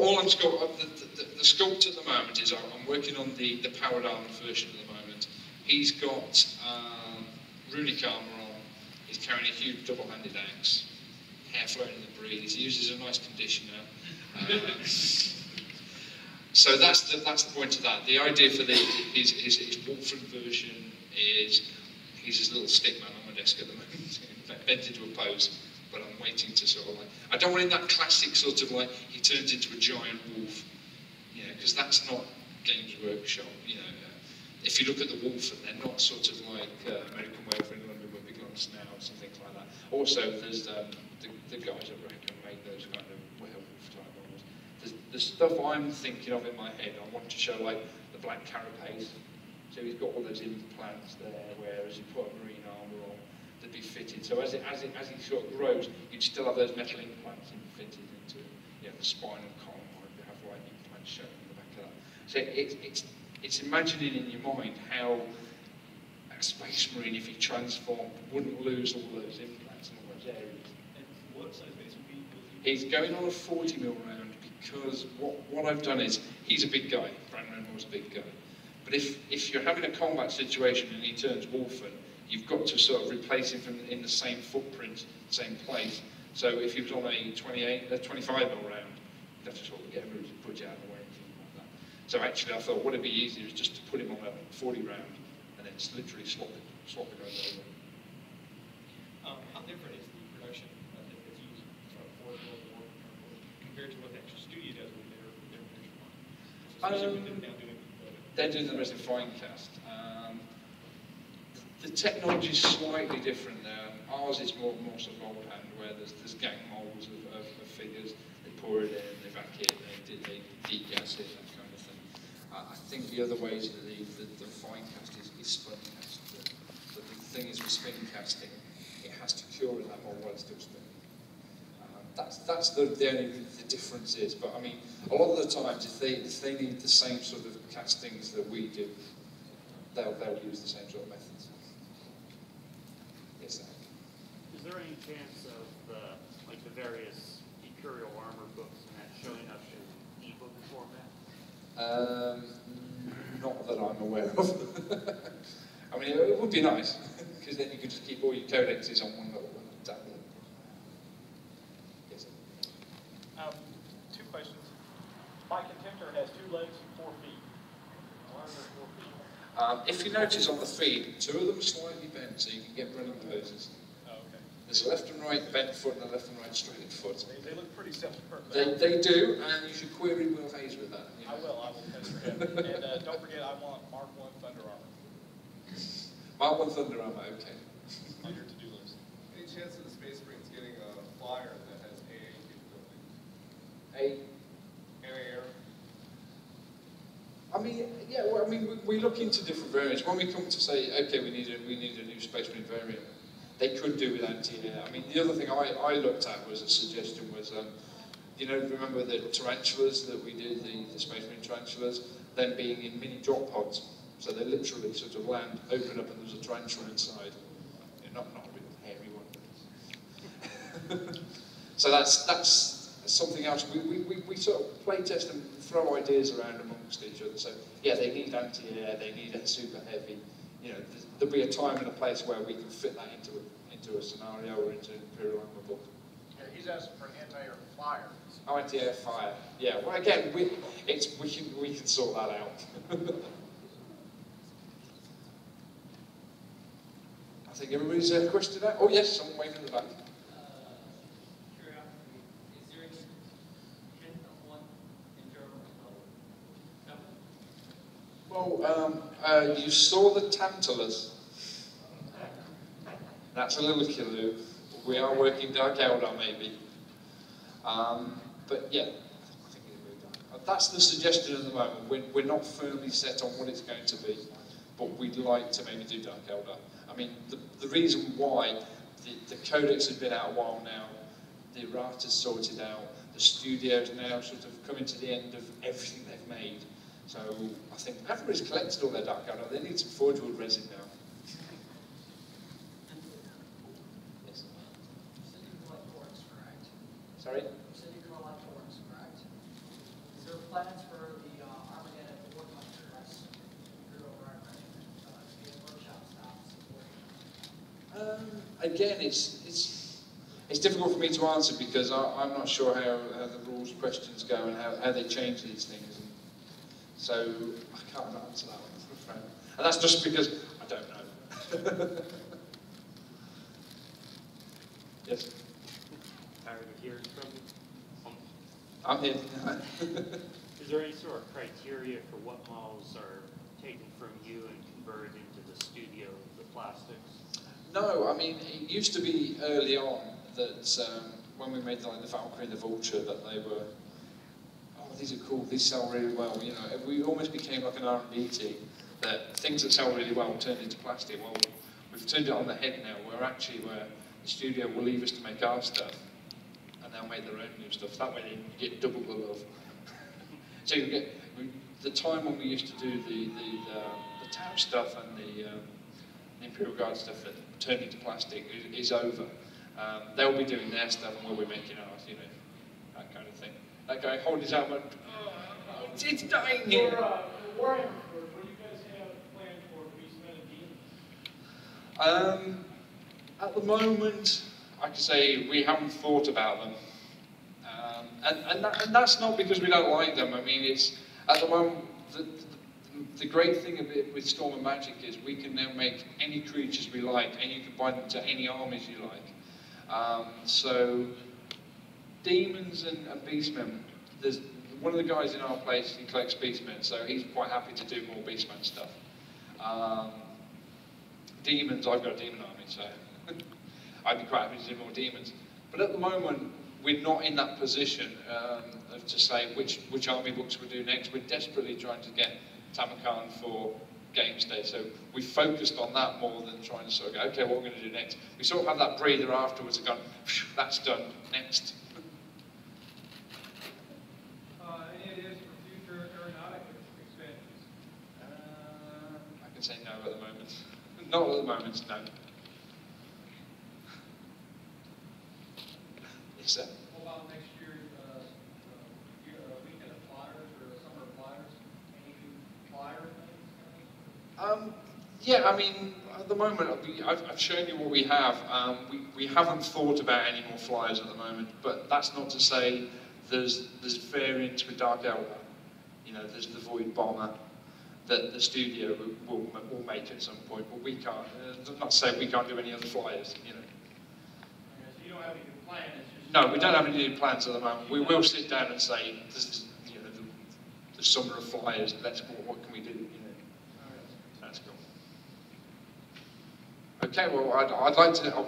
all I'm the sculpt at the moment is I'm working on the powered armor version at the moment. He's got runic armor on. He's carrying a huge double-handed axe, hair floating in the breeze. He uses a nice conditioner. So that's the point of that. The idea for his Wolfen version is he's his little stick man on my desk at the moment, bent into a pose. But I'm waiting to sort of like, I don't want in that classic sort of like, he turns into a giant wolf, you know, because that's not Games Workshop, you know. If you look at the Wolfen, they're not sort of like American Werewolf in London with big long snout or something like that. Also, there's the guys at Rackham make those kind of werewolf type models. The stuff I'm thinking of in my head, I want to show like the black carapace. So he's got all those implants there, whereas you put a marine armour on, they'd be fitted. So as he sort of grows, you'd still have those metal implants fitted into the spinal column, or you have like implants shown in the back of that. So it's imagining in your mind how a space marine, if he transformed, wouldn't lose all those implants in all those areas. And what size base would be? He's going on a 40mm round because what I've done is, he's a big guy, Brandon was a big guy. But if you're having a combat situation and he turns Wolfen, you've got to sort of replace him in the same footprint, same place. So if he was on a 25mm round, you'd have to sort of get him to put you out of the way and things like that. So actually I thought what would be easier is just to put him on a 40 round and then just literally swap it over. How different is the production that's used from Forgeworld or compared to what the actual studio does with their production line? Especially with them now doing they're doing the resin fine cast. The technology is slightly different now. Ours is more sort of old hand, where there's gang molds of figures. They pour it in, they vac it, they degas it, that kind of thing. I think the other ways that the fine cast is spun cast. But the thing is with spin casting, it has to cure in that mold while it's still spinning. That's the only difference is. But I mean, a lot of the times, if they need the same sort of castings that we do, they'll use the same sort of methods. Yes, sir. Is there any chance of like the various Imperial armor books and that showing up in ebook format? Not that I'm aware of. I mean, it would be nice because then you could just keep all your codexes on one little tablet. Yes, sir. Two questions. My contemptor has 2 legs and 4 feet. Why are there 4 feet? If you notice on the feed, 2 of them are slightly bent so you can get running poses. Oh, okay. There's a left and right bent foot and a left and right straight foot. They look pretty simple. They do, and you should query Will Hayes with that. You know? I will pester him. And don't forget, I want Mark 1 Thunder Armor. Mark 1 Thunder Armor, okay. On your to-do list. Any chance of the Space Marines getting a flyer that has AA capability? Air. I mean, yeah. Well, I mean, we look into different variants. When we come to say, okay, we need a new Space Marine variant, they could do with anti-air. I mean, the other thing I looked at was a suggestion was, remember the tarantulas that we did, the Space Marine tarantulas, them being in mini drop pods. So they literally sort of land, open up, and there's a tarantula inside. Not a real hairy one. So that's something else. We sort of play test and throw ideas around amongst each other. So yeah, they need anti-air, they need a super heavy. You know, there'll be a time and a place where we can fit that into a scenario or into an Imperial Armor book. Yeah, he's asking for an anti-air flyer. Oh, anti-air fire. Yeah. Well, again, we can sort that out. I think everybody's questioned that. Oh yes, someone waving in the back. Well, you saw the Tantalus. That's a little killer. We are working Dark Eldar maybe. But yeah, I think that's the suggestion at the moment. We're not firmly set on what it's going to be, but we'd like to maybe do Dark Eldar. I mean, the reason why the Codex has been out a while now, the errata's sorted out, the studio's now sort of coming to the end of everything they've made. So I think everybody's collected all their Dark Eldar. They need some Forgeworld resin now. Yes. Sorry? there plans for the Armageddon Warfighter less Imperial Armory to be a workshop stop supporting? Again, it's difficult for me to answer because I'm not sure how the rules questions go and how they change these things. And so I can't answer that one, I'm afraid. And that's just because I don't know. Yes? Tired of hearing from you? I'm here. Is there any sort of criteria for what models are taken from you and converted into the studio, the plastics? No, I mean, it used to be early on that when we made like the Valkyrie and the Vulture that they were, oh, these are cool, these sell really well, you know. We almost became like an R&D team, that things that sell really well turned into plastic. Well, we've turned it on the head now, where the studio will leave us to make our stuff, and they'll make their own new stuff. That way you get double the love. So you get, the time when we used to do the Tau stuff and the Imperial Guard stuff that turned into plastic is over. They'll be doing their stuff and we'll be making ours, you know, that kind of thing. That guy holding his arm up, oh, it's dying here. For Warhammer, what do you guys have planned for Beastmen and Demons? At the moment, I can say we haven't thought about them. And that's not because we don't like them. I mean, it's, at the moment, the great thing with Storm and Magic is we can now make any creatures we like, and you can bind them to any armies you like. So, Demons and Beastmen, there's one of the guys in our place, he collects Beastmen, so he's quite happy to do more Beastman stuff. Demons, I've got a demon army, so I'd be quite happy to do more demons. But at the moment, we're not in that position of to say which army books we'll do next. We're desperately trying to get Tamarkan for Games Day, so we focused on that more than trying to sort of go, okay, what we're going to do next. We sort of have that breather afterwards and gone, that's done, next. Any ideas for future aeronautic expansions? I can say no at the moment. Not at the moment, no. Yes, sir? What about next year's weekend of flyers or summer of flyers? Any new flyer things? Yeah, I mean, at the moment, I've shown you what we have. We haven't thought about any more flyers at the moment, but that's not to say there's variants with Dark Elder. You know, there's the Void Bomber that the studio will make at some point, but we can't. I'm not saying we can't do any other flyers, you know. Okay, so you don't have any new plans, it's just... No, we don't have any new plans at the moment. We will sit down and say, this is, you know, the summer of flyers, what can we do, you know. Okay. That's cool. Okay, well, I'd like to...